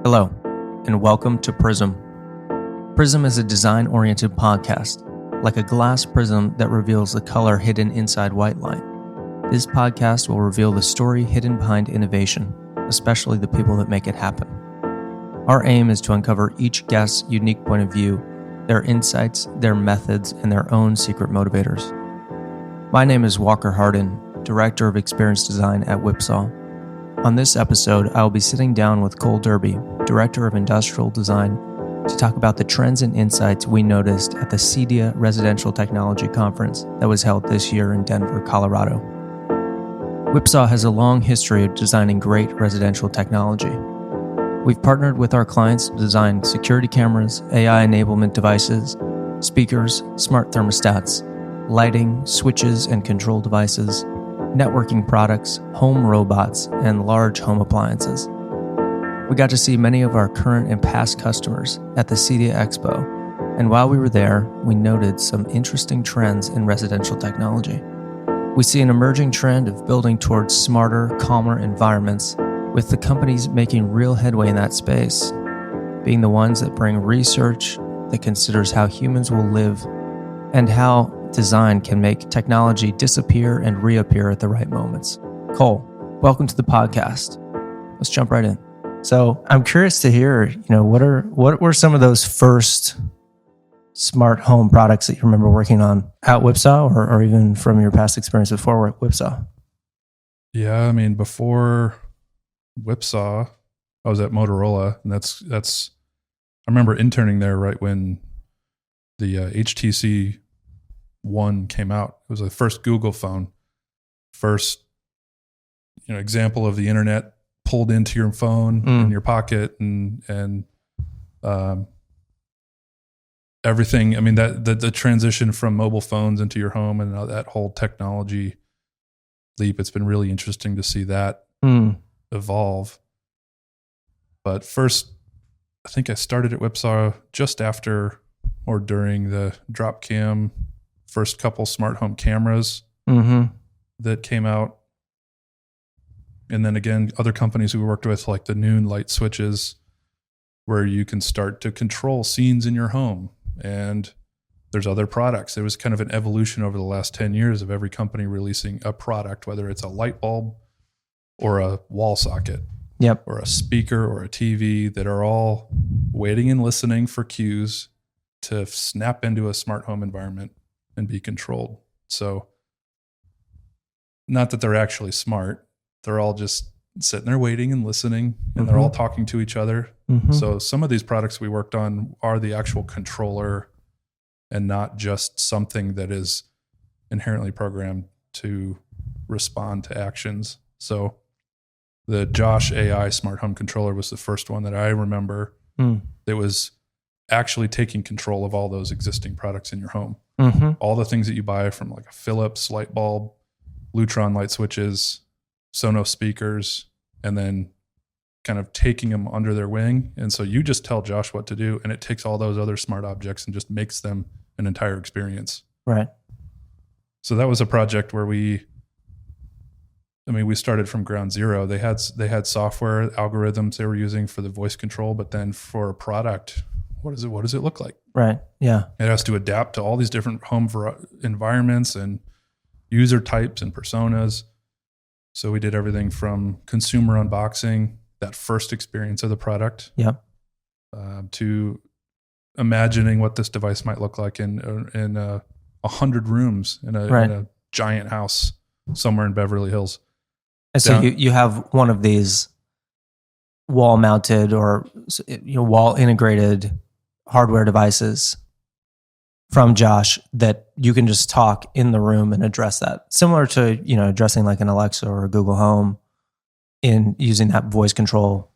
Hello, and welcome to Prism. Prism is a design-oriented podcast, like a glass prism that reveals the color hidden inside white light. This podcast will reveal the story hidden behind innovation, especially the people that make it happen. Our aim is to uncover each guest's unique point of view, their insights, their methods, and their own secret motivators. My name is Walker Harden, Director of Experience Design at Whipsaw. On this episode, I will be sitting down with Cole Derby, Director of Industrial Design, to talk about the trends and insights we noticed at the CEDIA Residential Technology Conference that was held this year in Denver, Colorado. Whipsaw has a long history of designing great residential technology. We've partnered with our clients to design security cameras, AI enablement devices, speakers, smart thermostats, lighting, switches and control devices, networking products, home robots, and large home appliances. We got to see many of our current and past customers at the CEDIA Expo, and while we were there, we noted some interesting trends in residential technology. We see an emerging trend of building towards smarter, calmer environments, with the companies making real headway in that space, being the ones that bring research that considers how humans will live and how design can make technology disappear and reappear at the right moments. Cole, welcome to the podcast. Let's jump right in. So I'm curious to hear, what were some of those first smart home products that you remember working on at Whipsaw or even from your past experience before Whipsaw? Yeah, I mean, before Whipsaw, I was at Motorola, and that's. I remember interning there right when the HTC One came out. It was the first Google phone, first example of the internet pulled into your phone in your pocket, and everything. I mean, that the transition from mobile phones into your home and that whole technology leap. It's been really interesting to see that evolve. But first, I think I started at Whipsaw just after or during the drop cam first couple smart home cameras that came out. And then again, other companies we worked with, like the Noon light switches, where you can start to control scenes in your home. And there's other products. There was kind of an evolution over the last 10 years of every company releasing a product, whether it's a light bulb or a wall socket, or a speaker or a TV, that are all waiting and listening for cues to snap into a smart home environment and be controlled. So not that they're actually smart. They're all just sitting there waiting and listening, and they're all talking to each other. So some of these products we worked on are the actual controller and not just something that is inherently programmed to respond to actions. So the Josh AI smart home controller was the first one that I remember that was actually taking control of all those existing products in your home. All the things that you buy, from like a Philips light bulb, Lutron light switches, Sonos speakers, and then kind of taking them under their wing. And so you just tell Josh what to do, and it takes all those other smart objects and just makes them an entire experience. Right. So that was a project where we started from ground zero. They had software algorithms they were using for the voice control, but then for a product, what does it look like? Right. Yeah. It has to adapt to all these different home environments and user types and personas. So we did everything from consumer unboxing, that first experience of the product, to imagining what this device might look like in 100 rooms in a giant house somewhere in Beverly Hills. And so you have one of these wall-mounted or wall-integrated hardware devices from Josh that you can just talk in the room and address that. Similar to, addressing like an Alexa or a Google Home in using that voice control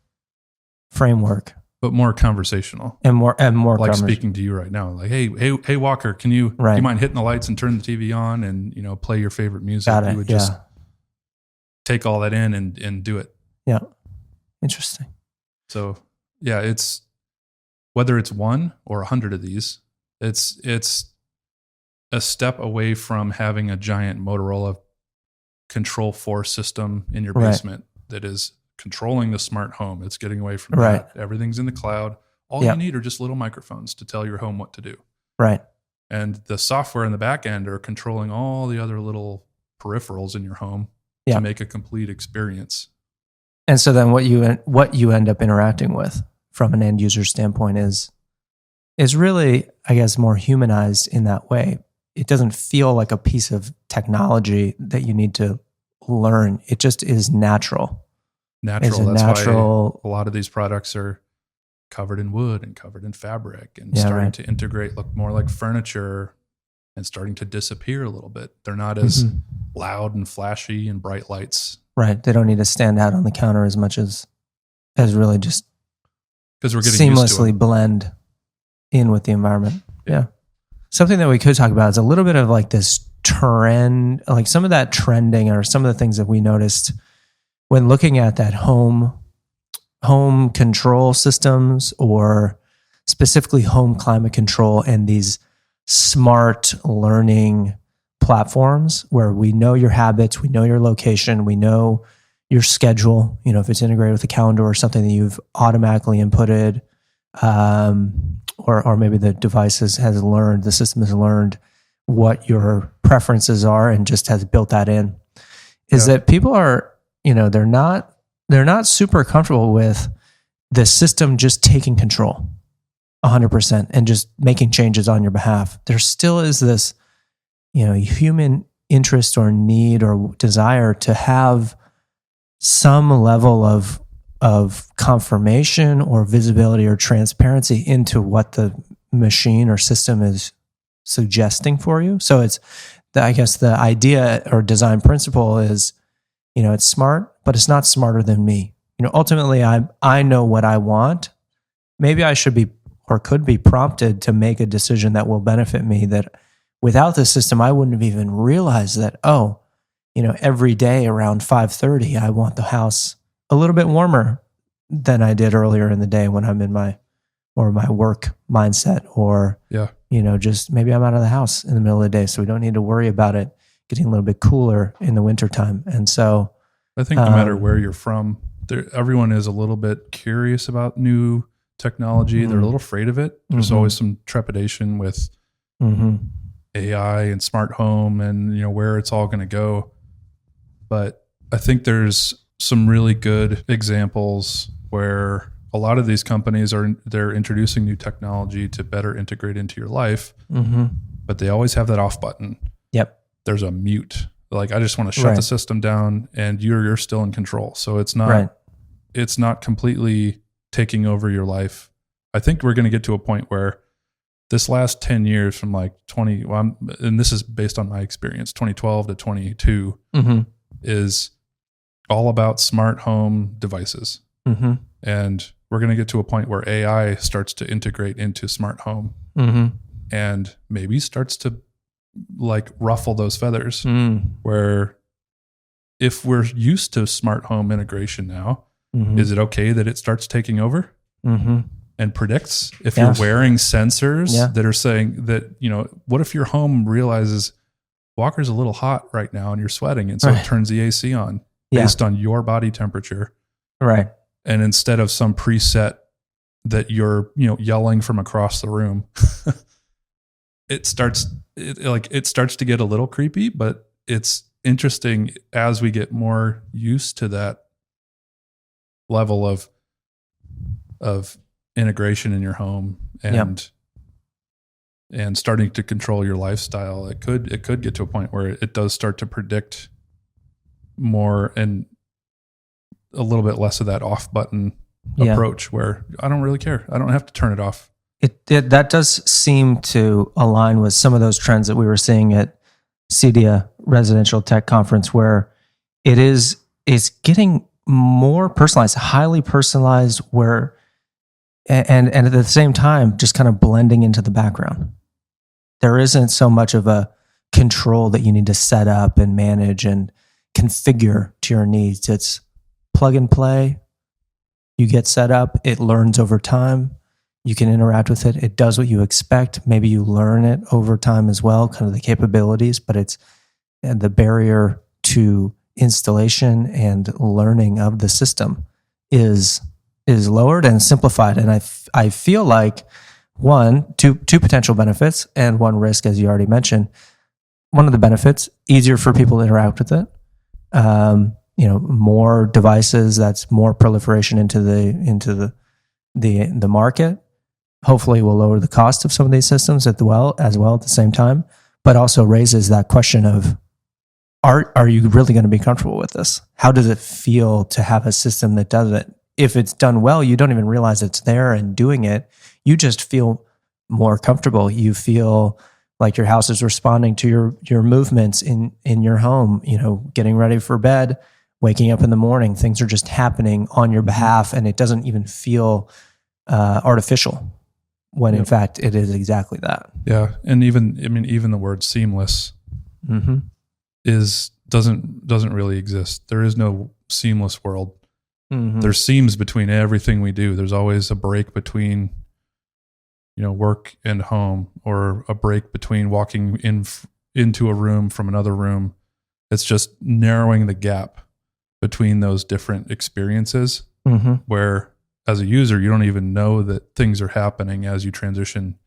framework. But more conversational. And more like speaking to you right now. Like, hey Walker, do you mind hitting the lights and turn the TV on and, play your favorite music? Got it. You would just take all that in and do it. Yeah. Interesting. So yeah, it's whether it's one or 100 of these, it's a step away from having a giant Motorola Control4 system in your basement that is controlling the smart home. It's getting away from that. Everything's in the cloud. All you need are just little microphones to tell your home what to do. Right. And the software in the back end are controlling all the other little peripherals in your home to make a complete experience. And so then what you end up interacting with from an end user standpoint is really, I guess, more humanized in that way. It doesn't feel like a piece of technology that you need to learn. It just is natural. That's why a lot of these products are covered in wood and covered in fabric and starting to integrate, look more like furniture and starting to disappear a little bit. They're not as loud and flashy and bright lights. Right. They don't need to stand out on the counter as much as really just because we're getting seamlessly blend in with the environment. Yeah. Something that we could talk about is a little bit of like this trend, like some of that trending or some of the things that we noticed when looking at that home control systems, or specifically home climate control, and these smart learning platforms where we know your habits, we know your location, we know your schedule, if it's integrated with a calendar or something that you've automatically inputted, or maybe the device the system has learned what your preferences are and just has built that in, is that people are, they're not super comfortable with the system just taking control 100% and just making changes on your behalf. There still is this, human interest or need or desire to have some level of confirmation or visibility or transparency into what the machine or system is suggesting for you. So I guess the idea or design principle is, it's smart, but it's not smarter than me. Ultimately, I know what I want. Maybe I should be or could be prompted to make a decision that will benefit me, that without the system, I wouldn't have even realized that, every day around 5:30, I want the house a little bit warmer than I did earlier in the day when I'm in my work mindset, or, just maybe I'm out of the house in the middle of the day, so we don't need to worry about it getting a little bit cooler in the wintertime. And so I think no matter where you're from, everyone is a little bit curious about new technology. They're a little afraid of it. There's always some trepidation with AI and smart home and, where it's all going to go. But I think there's some really good examples where a lot of these companies they're introducing new technology to better integrate into your life, but they always have that off button. Yep. There's a mute. Like, I just want to shut the system down and you're still in control. So it's not completely taking over your life. I think we're going to get to a point where this last 10 years from like and this is based on my experience, 2012 to 22 is all about smart home devices. And we're going to get to a point where AI starts to integrate into smart home and maybe starts to like ruffle those feathers, where if we're used to smart home integration now, is it okay that it starts taking over and predicts if you're wearing sensors that are saying that, what if your home realizes Walker's a little hot right now and you're sweating, and so it turns the AC on based on your body temperature. Right. And instead of some preset that you're, yelling from across the room, it starts to get a little creepy, but it's interesting as we get more used to that level of integration in your home and starting to control your lifestyle. It could get to a point where it does start to predict more and a little bit less of that off button approach where I don't really care. I don't have to turn it off. That does seem to align with some of those trends that we were seeing at CEDIA Residential Tech Conference, where it's getting more personalized, highly personalized, and at the same time, just kind of blending into the background. There isn't so much of a control that you need to set up and manage and configure to your needs. It's plug and play. You get set up, it learns over time. You can interact with it. It does what you expect. Maybe you learn it over time as well, kind of the capabilities, but the barrier to installation and learning of the system is lowered and simplified. And I feel like two potential benefits and one risk, as you already mentioned. One of the benefits, easier for people to interact with it. More devices, that's more proliferation into the market. Hopefully will lower the cost of some of these systems as well at the same time, but also raises that question of, are you really going to be comfortable with this? How does it feel to have a system that does it? If it's done well, you don't even realize it's there and doing it. You just feel more comfortable. You feel like your house is responding to your movements in your home, getting ready for bed, waking up in the morning. Things are just happening on your behalf, and it doesn't even feel artificial when in fact it is exactly that. Yeah. And even the word seamless doesn't really exist. There is no seamless world. There's seams between everything we do. There's always a break between work and home, or a break between walking into a room from another room. It's just narrowing the gap between those different experiences, where as a user, you don't even know that things are happening as you transition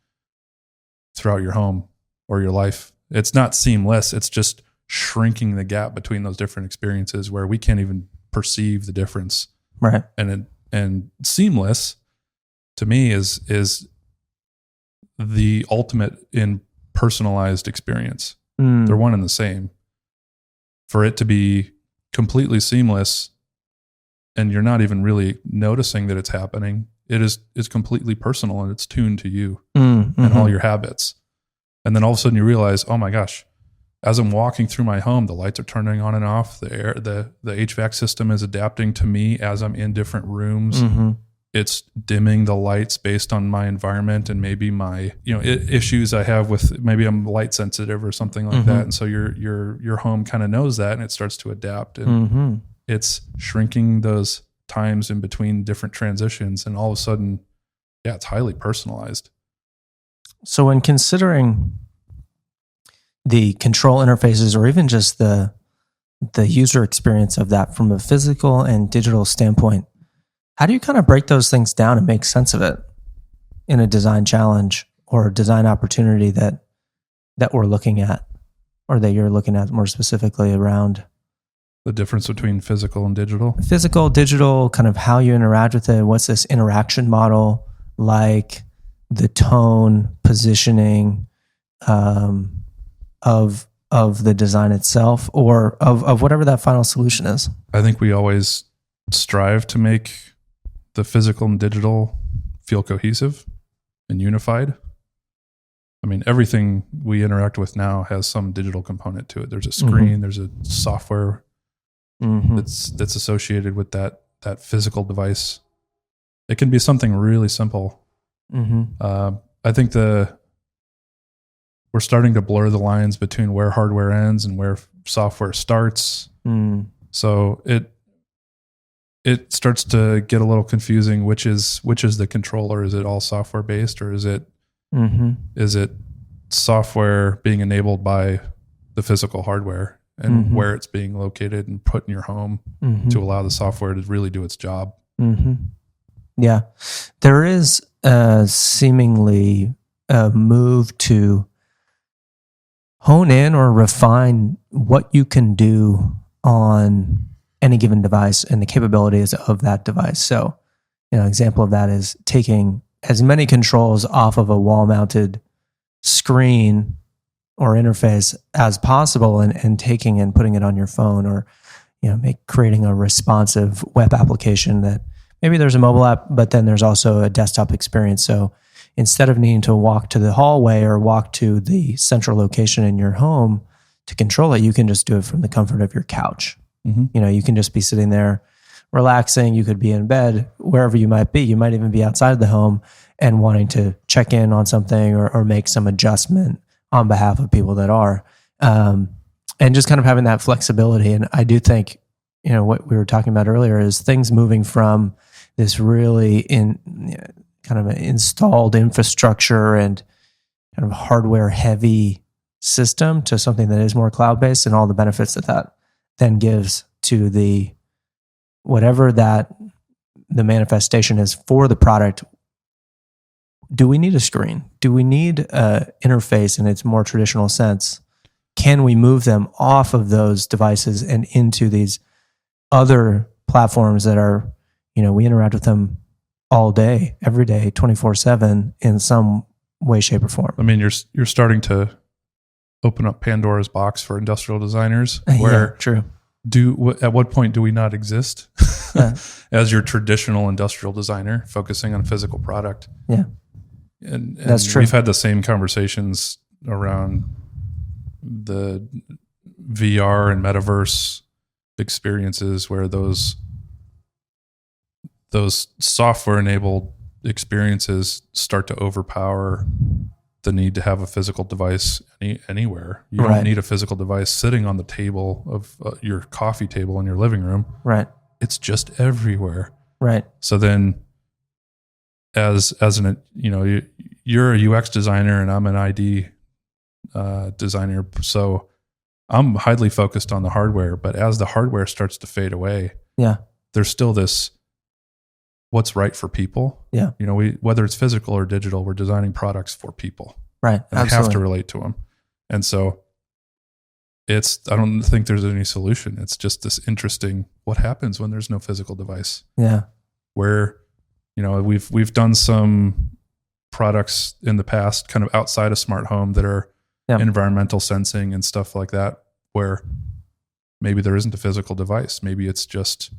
throughout your home or your life. It's not seamless. It's just shrinking the gap between those different experiences where we can't even perceive the difference. Right. And seamless to me is the ultimate in personalized experience. They're one and the same. For it to be completely seamless and you're not even really noticing that it's happening, it's completely personal and it's tuned to you and all your habits. And then all of a sudden you realize, oh my gosh, as I'm walking through my home, the lights are turning on and off. The HVAC system is adapting to me as I'm in different rooms. It's dimming the lights based on my environment and maybe my issues I have with, maybe I'm light sensitive or something like that. And so your home kind of knows that and it starts to adapt. And it's shrinking those times in between different transitions. And all of a sudden, it's highly personalized. So when considering the control interfaces, or even just the user experience of that from a physical and digital standpoint, how do you kind of break those things down and make sense of it in a design challenge or a design opportunity that we're looking at, or that you're looking at more specifically around the difference between physical and digital? Physical, digital, kind of how you interact with it. What's this interaction model like? The tone, positioning of the design itself, or of whatever that final solution is. I think we always strive to make the physical and digital feel cohesive and unified. I mean, everything we interact with now has some digital component to it. There's a screen, there's a software that's associated with that physical device. It can be something really simple. I think we're starting to blur the lines between where hardware ends and where software starts. So it starts to get a little confusing. Which is the controller? Is it all software based, or is it software being enabled by the physical hardware, and where it's being located and put in your home to allow the software to really do its job? Yeah, there is seemingly a move to hone in or refine what you can do on any given device and the capabilities of that device. So, example of that is taking as many controls off of a wall-mounted screen or interface as possible and taking and putting it on your phone, or creating a responsive web application that maybe there's a mobile app, but then there's also a desktop experience. So instead of needing to walk to the hallway or walk to the central location in your home to control it, you can just do it from the comfort of your couch. You can just be sitting there relaxing. You could be in bed, wherever you might be. You might even be outside the home and wanting to check in on something or make some adjustment on behalf of people that are. And just kind of having that flexibility. And I do think, what we were talking about earlier is things moving from this really kind of an installed infrastructure and kind of hardware heavy system to something that is more cloud-based, and all the benefits that then gives to the whatever that the manifestation is for the product. Do we need a screen? Do we need an interface in its more traditional sense? Can we move them off of those devices and into these other platforms that are, we interact with them all day, every day, 24/7 in some way, shape, or form? I mean, you're starting to open up Pandora's box for industrial designers where true. At what point do we not exist as your traditional industrial designer focusing on physical product? Yeah. And that's true. We've had the same conversations around the VR and metaverse experiences where those software enabled experiences start to overpower the need to have a physical device anywhere. You don't need a physical device sitting on the table of your coffee table in your living room. Right. It's just everywhere. Right. So then as an, you're a UX designer and I'm an ID designer. So I'm highly focused on the hardware, but as the hardware starts to fade away, there's still this, what's right for people. Yeah. Whether it's physical or digital, we're designing products for people. Right. And we have to relate to them. And so I don't think there's any solution. It's just this interesting, what happens when there's no physical device? Yeah. Where, we've done some products in the past kind of outside of smart home that are environmental sensing and stuff like that, where maybe there isn't a physical device. Maybe it's just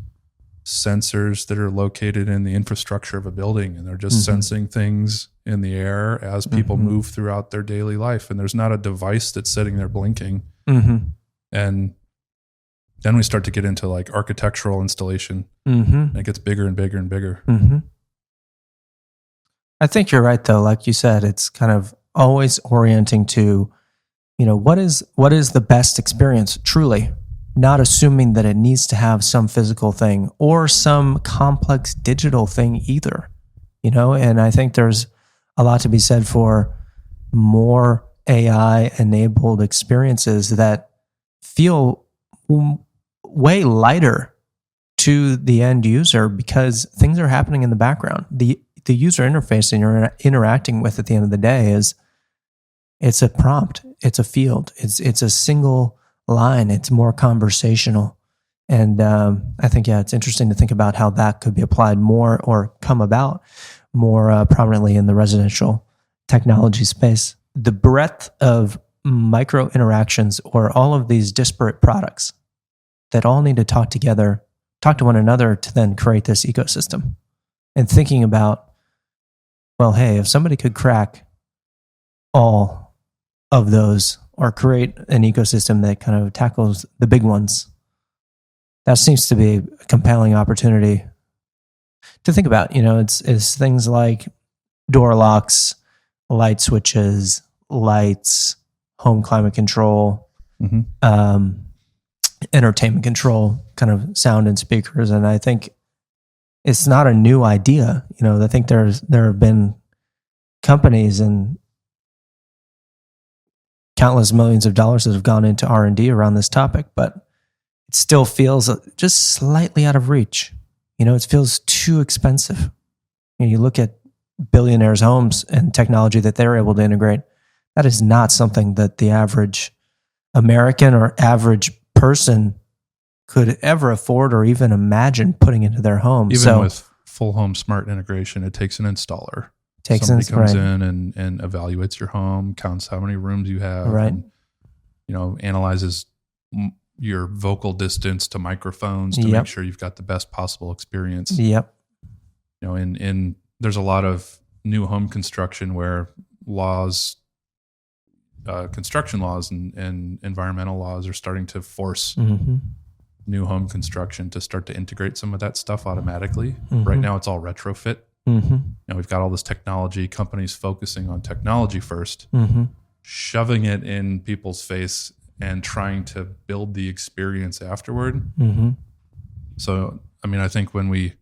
sensors that are located in the infrastructure of a building and they're just sensing things in the air as people move throughout their daily life. And there's not a device that's sitting there blinking. And then we start to get into like architectural installation and it gets bigger and bigger and bigger. I think you're right though. Like you said, it's kind of always orienting to, what is the best experience truly? Not assuming that it needs to have some physical thing or some complex digital thing either, and I think there's a lot to be said for more AI enabled experiences that feel way lighter to the end user because things are happening in the background. The user interface that you're interacting with at the end of the day it's a prompt, it's a field, it's a single line, it's more conversational. And I think, it's interesting to think about how that could be applied more or come about more prominently in the residential technology space. The breadth of micro interactions or all of these disparate products that all need to talk to one another to then create this ecosystem. And thinking about, well, hey, if somebody could crack all of those or create an ecosystem that kind of tackles the big ones, that seems to be a compelling opportunity to think about. It's things like door locks, light switches, lights, home climate control, entertainment control, kind of sound and speakers. And I think it's not a new idea. I think there have been companies and countless millions of dollars that have gone into R&D around this topic, but it still feels just slightly out of reach. It feels too expensive. You look at billionaires' homes and technology that they're able to integrate. That is not something that the average American or average person could ever afford or even imagine putting into their home. Even with full home smart integration, it takes an installer. Somebody comes in and evaluates your home, counts how many rooms you have, and, analyzes your vocal distance to microphones to make sure you've got the best possible experience. Yep. There's a lot of new home construction where construction laws and environmental laws are starting to force new home construction to start to integrate some of that stuff automatically. Right now it's all retrofit. We've got all this technology, companies focusing on technology first, shoving it in people's face and trying to build the experience afterward. So, I think when we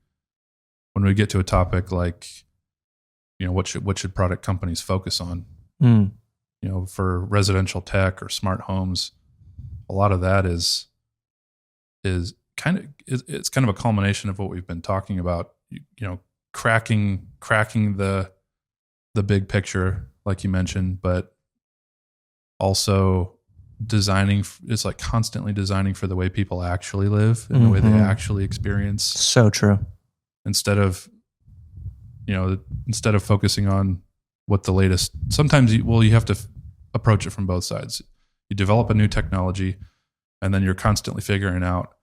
get to a topic like, what should product companies focus on? For residential tech or smart homes, a lot of that is is it's kind of a culmination of what we've been talking about. Cracking the big picture, like you mentioned, but also designing. It's like constantly designing for the way people actually live and the way they actually experience. So true. Instead of focusing on what the latest. Sometimes you have to approach it from both sides. You develop a new technology, and then you're constantly figuring out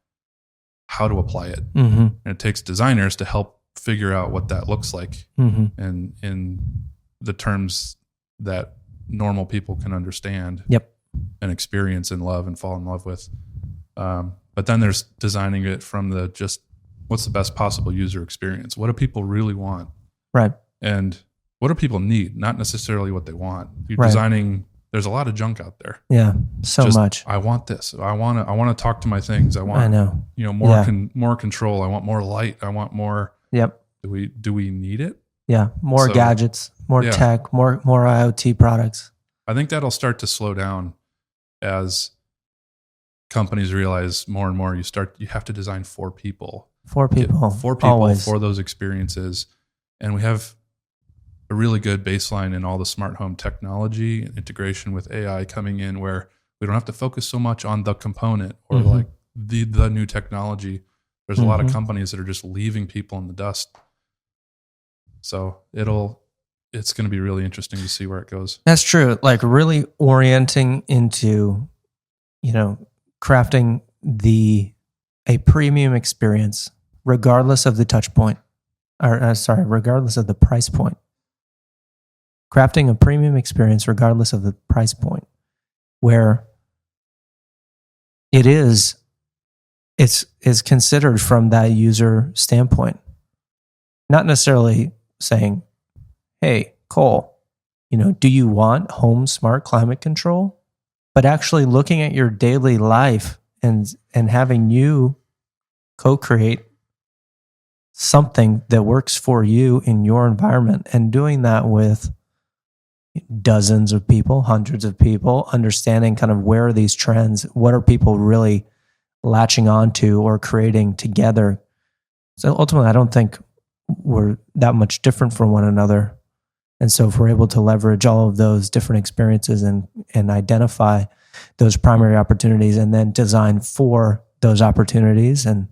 how to apply it. And it takes designers to help figure out what that looks like, and in the terms that normal people can understand. Yep. And experience and love and fall in love with. But then there's designing it from the just what's the best possible user experience? What do people really want? Right. And what do people need? Not necessarily what they want. You're right. designing. There's a lot of junk out there. Yeah, so much. I want this. I want to talk to my things. I know. More control. I want more light. I want more. Yep. Do we need it? Yeah, more gadgets, more tech, more IoT products. I think that'll start to slow down as companies realize more and more. You have to design for people. For people always. For those experiences, and we have a really good baseline in all the smart home technology and integration with AI coming in, where we don't have to focus so much on the component or like the new technology. There's a lot of companies that are just leaving people in the dust. So it's going to be really interesting to see where it goes. That's true. Like really orienting into, crafting a premium experience, regardless of the touch point, regardless of the price point. Crafting a premium experience regardless of the price point, where it's considered from that user standpoint. Not necessarily saying, hey, Cole, do you want home smart climate control? But actually looking at your daily life and having you co-create something that works for you in your environment, and doing that with dozens of people, hundreds of people, understanding kind of where are these trends, what are people really latching onto or creating together. So ultimately, I don't think we're that much different from one another. And so if we're able to leverage all of those different experiences and identify those primary opportunities and then design for those opportunities and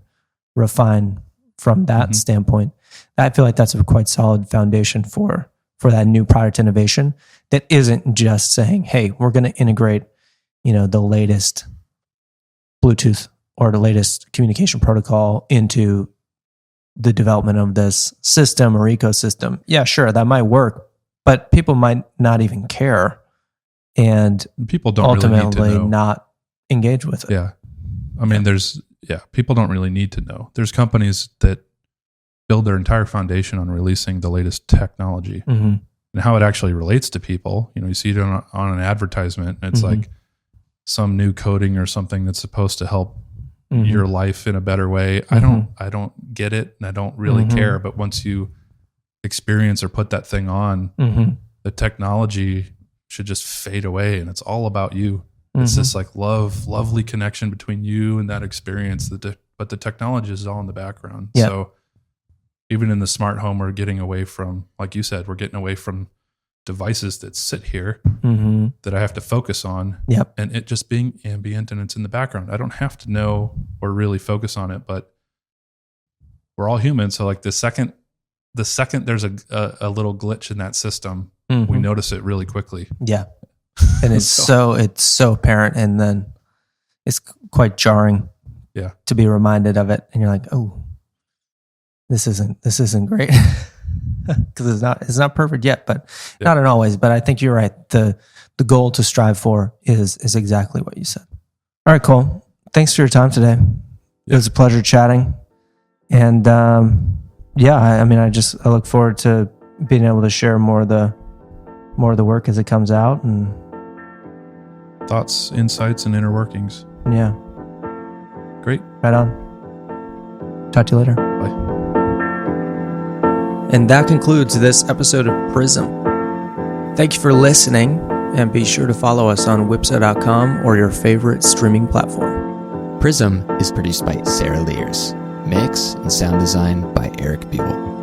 refine from that standpoint, I feel like that's a quite solid foundation for that new product innovation that isn't just saying, hey, we're going to integrate, the latest Bluetooth or the latest communication protocol into the development of this system or ecosystem. Yeah, sure, that might work, but people might not even care, and people don't ultimately really need to know. Not engage with it. Yeah, I mean, people don't really need to know. There's companies that build their entire foundation on releasing the latest technology and how it actually relates to people. You see it on an advertisement, and it's like some new coating or something that's supposed to help your life in a better way. I don't get it, and I don't really care. But once you experience or put that thing on, the technology should just fade away, and it's all about you. It's this like lovely connection between you and that experience. But the technology is all in the background. Yep. So even in the smart home, we're getting away from, like you said, we're getting away from devices that sit here that I have to focus on. Yep. And it just being ambient and it's in the background. I don't have to know or really focus on it, but we're all human. So like the second there's a little glitch in that system, we notice it really quickly. Yeah. And it's so apparent, and then it's quite jarring to be reminded of it. And you're like, oh, this isn't great. Because it's not perfect yet, but not in always. But I think you're right. The goal to strive for is exactly what you said. All right, Cole. Thanks for your time today. It was a pleasure chatting. And I look forward to being able to share more of the work as it comes out, and thoughts, insights, and inner workings. Yeah. Great. Right on. Talk to you later. Bye. And that concludes this episode of Prism. Thank you for listening, and be sure to follow us on Whipsaw.com or your favorite streaming platform. Prism is produced by Sarah Lears. Mix and sound design by Eric Buell.